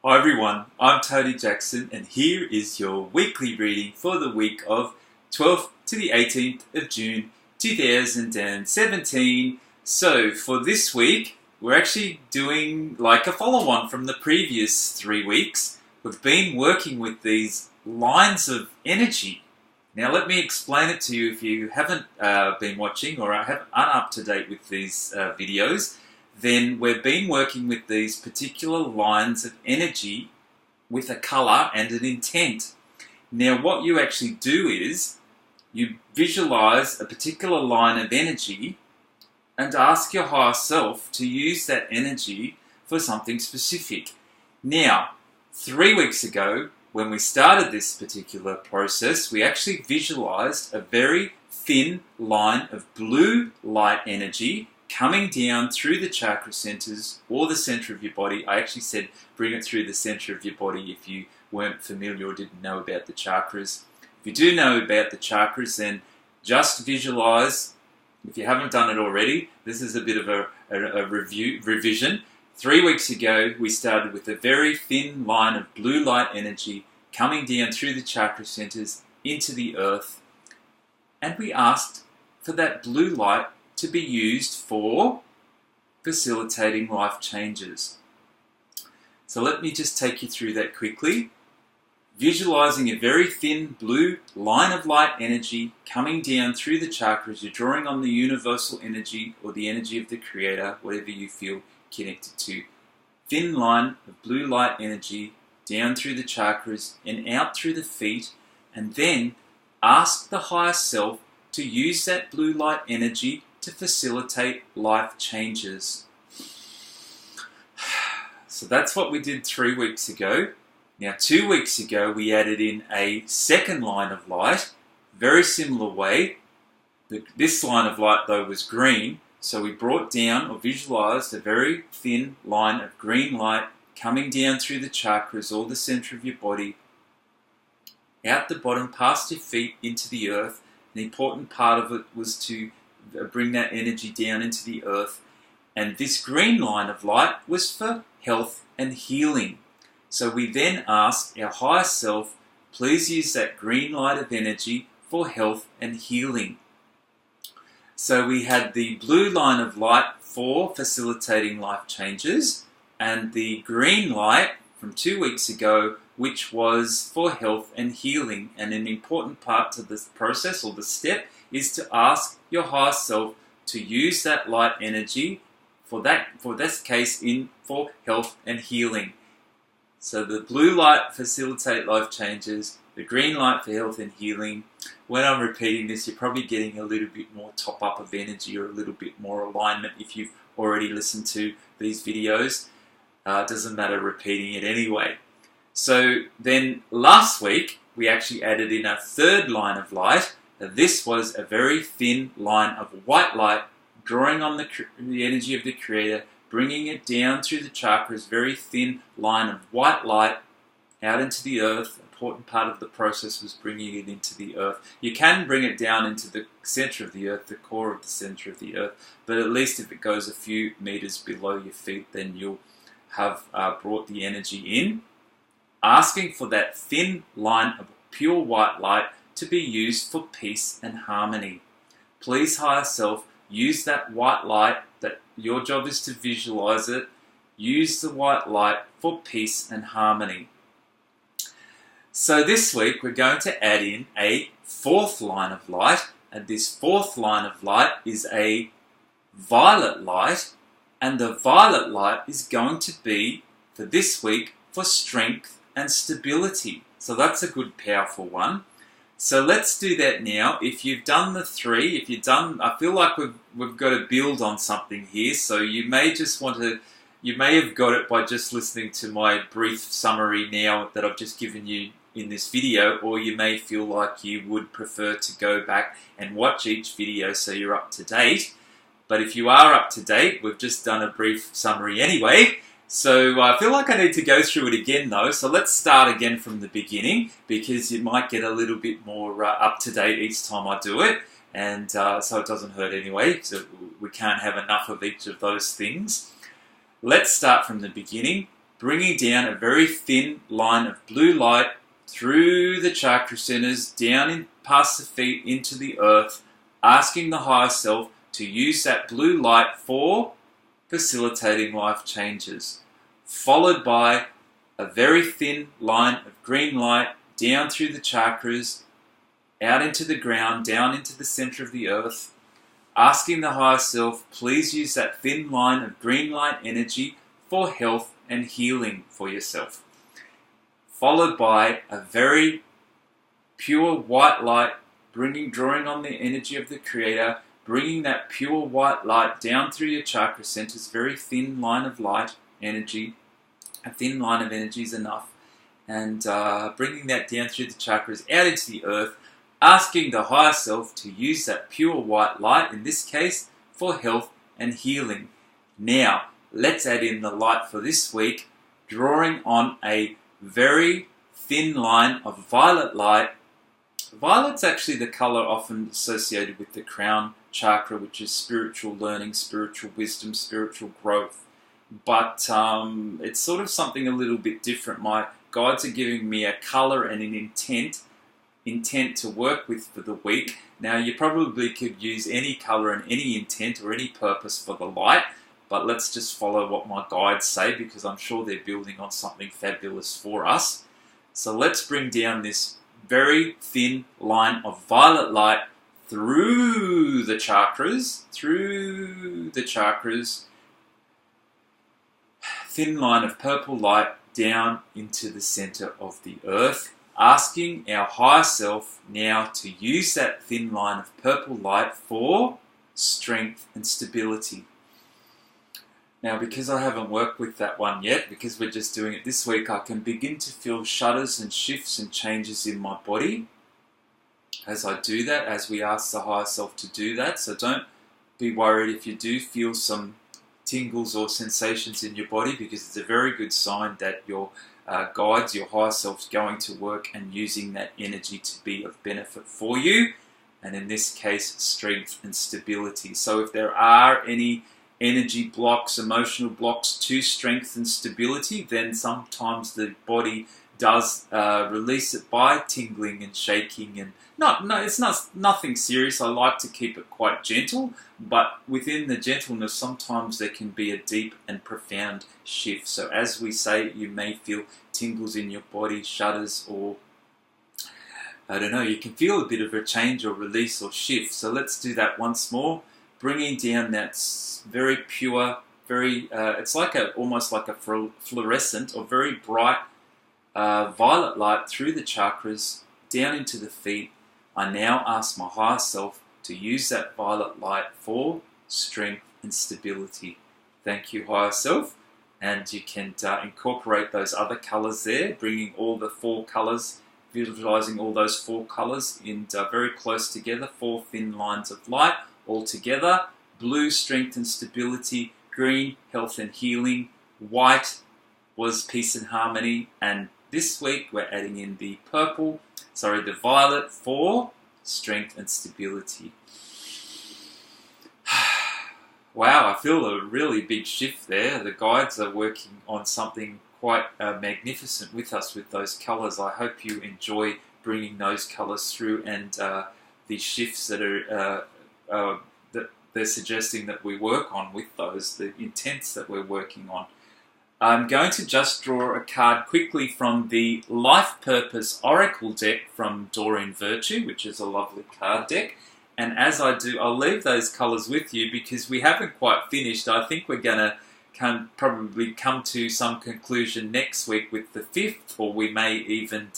Hi everyone, I'm Tony Jackson and here is your weekly reading for the week of 12th to the 18th of June 2017. So for this week, we're actually doing like a follow-on from the previous 3 weeks. We've been working with these lines of energy. Now let me explain it to you if you haven't been watching or aren't up to date with these videos. Then we've been working with these particular lines of energy with a colour and an intent. Now what you actually do is you visualise a particular line of energy and ask your higher self to use that energy for something specific. Now, 3 weeks ago, when we started this particular process, we actually visualised a very thin line of blue light energy coming down through the chakra centers or the center of your body. I actually said bring it through the center of your body if you weren't familiar or didn't know about the chakras. If you do know about the chakras, then just visualize. If you haven't done it already, this is a bit of a revision. 3 weeks ago, we started with a very thin line of blue light energy coming down through the chakra centers into the earth. And we asked for that blue light to be used for facilitating life changes. So let me just take you through that quickly. Visualizing a very thin blue line of light energy coming down through the chakras, you're drawing on the universal energy or the energy of the Creator, whatever you feel connected to. Thin line of blue light energy down through the chakras and out through the feet, and then ask the higher self to use that blue light energy to facilitate life changes. So that's what we did 3 weeks ago. Now 2 weeks ago we added in a second line of light, very similar way. This line of light though was green, so we brought down or visualized a very thin line of green light coming down through the chakras or the center of your body, out the bottom past your feet into the earth. The important part of it was to bring that energy down into the earth. And this green line of light was for health and healing. So we then asked our higher self, please use that green light of energy for health and healing. So we had the blue line of light for facilitating life changes and the green light from 2 weeks ago, which was for health and healing. And an important part to this process or the step is to ask your higher self to use that light energy for this case for health and healing. So the blue light facilitate life changes, the green light for health and healing. When I'm repeating this, you're probably getting a little bit more top up of energy or a little bit more alignment if you've already listened to these videos. It doesn't matter repeating it anyway. So then last week, we actually added in a third line of light. This was a very thin line of white light, drawing on the energy of the Creator, bringing it down through the chakras, very thin line of white light out into the earth. An important part of the process was bringing it into the earth. You can bring it down into the center of the earth, the core of the center of the earth, but at least if it goes a few meters below your feet, then you'll have brought the energy in. Asking for that thin line of pure white light to be used for peace and harmony. Please, higher self, use that white light, that your job is to visualize it. Use the white light for peace and harmony. So this week we're going to add in a fourth line of light, and this fourth line of light is a violet light, and the violet light is going to be, for this week, for strength and stability. So that's a good, powerful one. So let's do that now. If you've done the three, I feel like we've got to build on something here. So you may have got it by just listening to my brief summary now that I've just given you in this video, or you may feel like you would prefer to go back and watch each video so you're up to date. But if you are up to date, we've just done a brief summary anyway. So I feel like I need to go through it again though, so let's start again from the beginning because you might get a little bit more up to date each time I do it, and so it doesn't hurt anyway, so we can't have enough of each of those things. Let's start from the beginning. bringing down a very thin line of blue light through the chakra centers, down in past the feet into the earth, asking the higher self to use that blue light for facilitating life changes, followed by a very thin line of green light down through the chakras, out into the ground, down into the center of the earth, asking the higher self, please use that thin line of green light energy for health and healing for yourself. Followed by a very pure white light, drawing on the energy of the Creator, bringing that pure white light down through your chakra centers, very thin line of light energy. A thin line of energy is enough. And bringing that down through the chakras, out into the earth, asking the higher self to use that pure white light, in this case, for health and healing. Now, let's add in the light for this week, drawing on a very thin line of violet light. Violet's actually the color often associated with the crown chakra, which is spiritual learning, spiritual wisdom, spiritual growth. But it's sort of something a little bit different. My guides are giving me a color and an intent to work with for the week. Now, you probably could use any color and any intent or any purpose for the light, but let's just follow what my guides say, because I'm sure they're building on something fabulous for us. So let's bring down this very thin line of violet light through the chakras, thin line of purple light down into the center of the earth, asking our higher self now to use that thin line of purple light for strength and stability. Now, because I haven't worked with that one yet, because we're just doing it this week, I can begin to feel shudders and shifts and changes in my body as I do that, as we ask the higher self to do that. So don't be worried if you do feel some tingles or sensations in your body, because it's a very good sign that your guides, your higher self's going to work and using that energy to be of benefit for you, and in this case, strength and stability. So if there are any energy blocks, emotional blocks to strength and stability, then sometimes the body does release it by tingling and shaking, and it's nothing serious. I like to keep it quite gentle, but within the gentleness, sometimes there can be a deep and profound shift. So as we say, you may feel tingles in your body, shudders, or I don't know, you can feel a bit of a change or release or shift. So let's do that once more, bringing down that very pure, it's like almost like a fluorescent or very bright violet light through the chakras, down into the feet. I now ask my higher self to use that violet light for strength and stability. Thank you, higher self. And you can incorporate those other colors there, bringing all the 4 colors, visualizing all those 4 colors in very close together, 4 thin lines of light all together. Blue, strength and stability. Green, health and healing. White was peace and harmony. And this week we're adding in the violet for strength and stability. Wow, I feel a really big shift there. The guides are working on something quite magnificent with us with those colours. I hope you enjoy bringing those colours through, and the shifts that are that they're suggesting that we work on with those, the intents that we're working on. I'm going to just draw a card quickly from the Life Purpose Oracle deck from Doreen Virtue, which is a lovely card deck. And as I do, I'll leave those colours with you because we haven't quite finished. I think we're going to probably come to some conclusion next week with the 5th, or we may even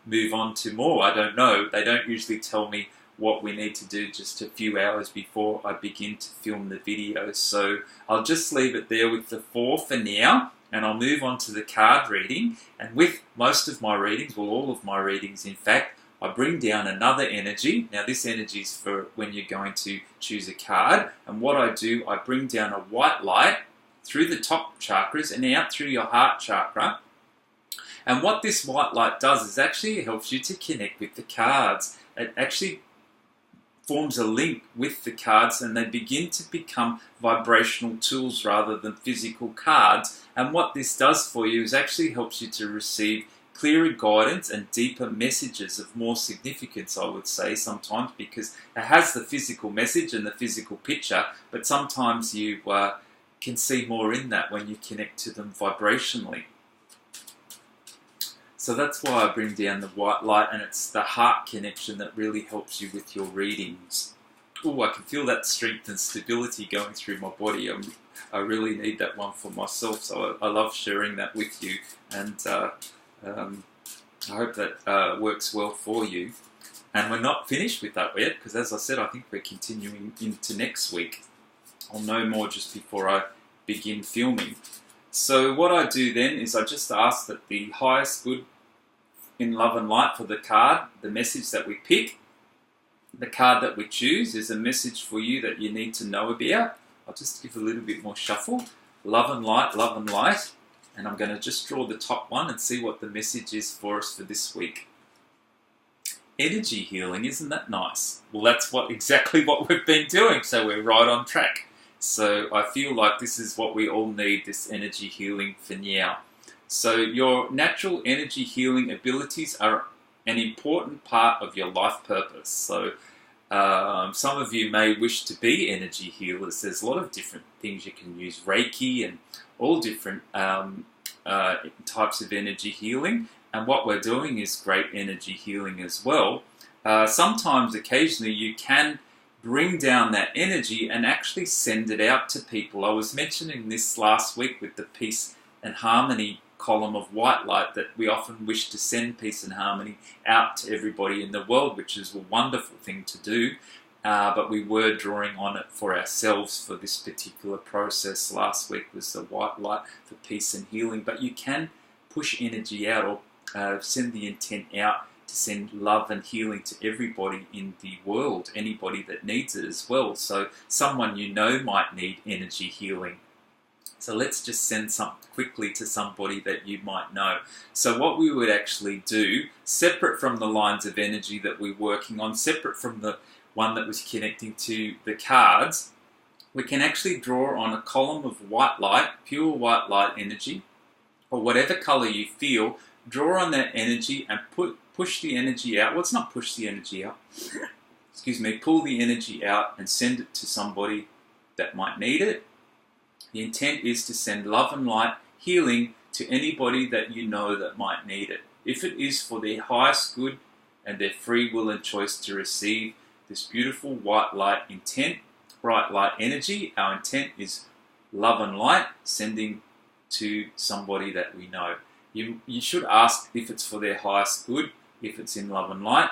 move on to more. I don't know. They don't usually tell me what we need to do just a few hours before I begin to film the video. So I'll just leave it there with the 4 for now, and I'll move on to the card reading. And with most of my readings, well, all of my readings in fact, I bring down another energy. Now this energy is for when you're going to choose a card. And what I do, I bring down a white light through the top chakras and out through your heart chakra. And what this white light does is actually it helps you to connect with the cards. It actually forms a link with the cards, and they begin to become vibrational tools rather than physical cards. And what this does for you is actually helps you to receive clearer guidance and deeper messages of more significance, I would say, sometimes, because it has the physical message and the physical picture, but sometimes you can see more in that when you connect to them vibrationally. So that's why I bring down the white light, and it's the heart connection that really helps you with your readings. Oh, I can feel that strength and stability going through my body. I really need that one for myself, so I love sharing that with you, and I hope that works well for you. And we're not finished with that yet, because as I said, I think we're continuing into next week. I'll know more just before I begin filming. So what I do then is I just ask that the highest good in love and light for the card, the message that we pick, the card that we choose is a message for you that you need to know about. I'll just give a little bit more shuffle. Love and light, love and light. And I'm going to just draw the top one and see what the message is for us for this week. Energy healing, isn't that nice? Well, that's exactly what we've been doing, so we're right on track. So I feel like this is what we all need, this energy healing for now. So your natural energy healing abilities are an important part of your life purpose. So some of you may wish to be energy healers. There's a lot of different things you can use, Reiki and all different types of energy healing. And what we're doing is great energy healing as well. Sometimes, occasionally, you can bring down that energy and actually send it out to people. I was mentioning this last week with the peace and harmony column of white light, that we often wish to send peace and harmony out to everybody in the world, which is a wonderful thing to do. But we were drawing on it for ourselves for this particular process. Last week was the white light for peace and healing. But you can push energy out, or send the intent out to send love and healing to everybody in the world, anybody that needs it as well. So someone you know might need energy healing. So let's just send some quickly to somebody that you might know. So what we would actually do, separate from the lines of energy that we're working on, separate from the one that was connecting to the cards, we can actually draw on a column of white light, pure white light energy, or whatever color you feel. Draw on that energy and push the energy out. Well, it's not push the energy out. Excuse me. Pull the energy out and send it to somebody that might need it. The intent is to send love and light, healing to anybody that you know that might need it. If it is for their highest good and their free will and choice to receive this beautiful white light intent, bright light energy, our intent is love and light, sending to somebody that we know. You should ask if it's for their highest good, if it's in love and light.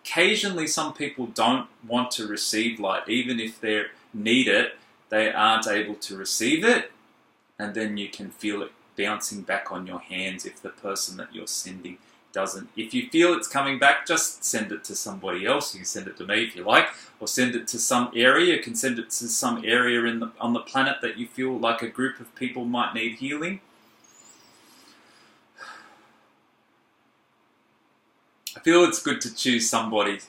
Occasionally some people don't want to receive light, even if they need it, they aren't able to receive it, and then you can feel it bouncing back on your hands if the person that you're sending doesn't. If you feel it's coming back, just send it to somebody else. You can send it to me if you like, or send it to some area. You can send it to some area on the planet that you feel like a group of people might need healing. I feel it's good to choose somebody,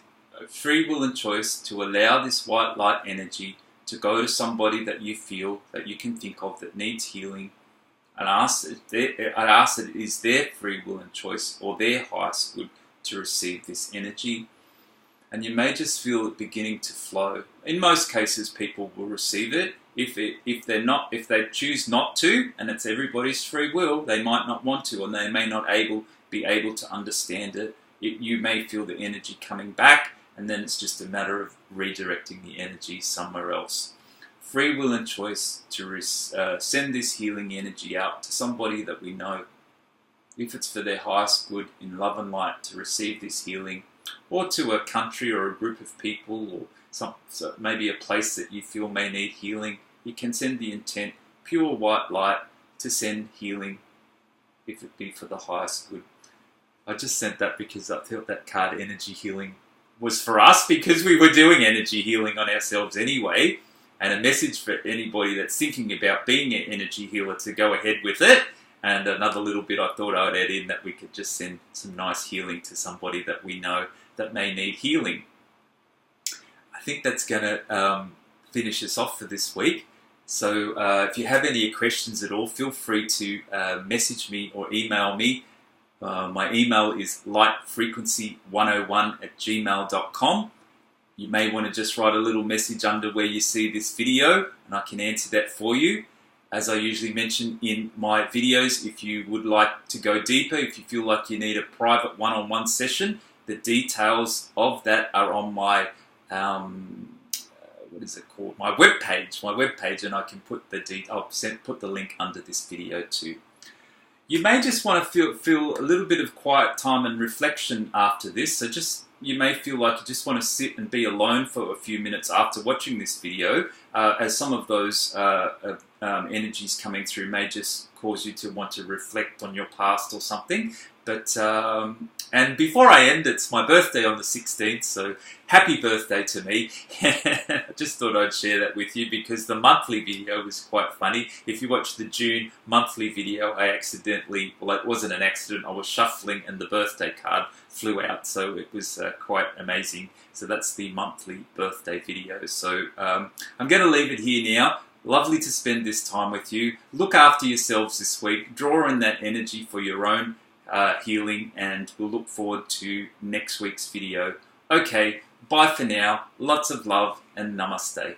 free will and choice, to allow this white light energy to go to somebody that you feel, that you can think of, that needs healing, and ask that it is their free will and choice or their highest good to receive this energy. And you may just feel it beginning to flow. In most cases, people will receive it. If they choose not to, and it's everybody's free will, they might not want to, and they may not be able to understand it. You may feel the energy coming back, and then it's just a matter of redirecting the energy somewhere else. Free will and choice to send this healing energy out to somebody that we know. If it's for their highest good in love and light to receive this healing, or to a country or a group of people, or maybe a place that you feel may need healing, you can send the intent, pure white light, to send healing, if it be for the highest good. I just sent that because I felt that card, energy healing, was for us, because we were doing energy healing on ourselves anyway, and a message for anybody that's thinking about being an energy healer to go ahead with it. And another little bit I thought I would add in, that we could just send some nice healing to somebody that we know that may need healing. I think that's going to finish us off for this week. So if you have any questions at all, feel free to message me or email me. My email is lightfrequency101@gmail.com. You may want to just write a little message under where you see this video, and I can answer that for you. As I usually mention in my videos, if you would like to go deeper, if you feel like you need a private one-on-one session, the details of that are on my what is it called? My webpage, and I can put put the link under this video too. You may just want to feel a little bit of quiet time and reflection after this. So you may feel like you just want to sit and be alone for a few minutes after watching this video, as some of those energies coming through may just cause you to want to reflect on your past or something. But and before I end, it's my birthday on the 16th, so happy birthday to me. I just thought I'd share that with you because the monthly video was quite funny. If you watch the June monthly video, I accidentally, well, it wasn't an accident, I was shuffling and the birthday card flew out, so it was quite amazing. So that's the monthly birthday video. So I'm going to leave it here now. Lovely to spend this time with you. Look after yourselves this week. Draw in that energy for your own healing, and we'll look forward to next week's video. Okay, bye for now. Lots of love and namaste.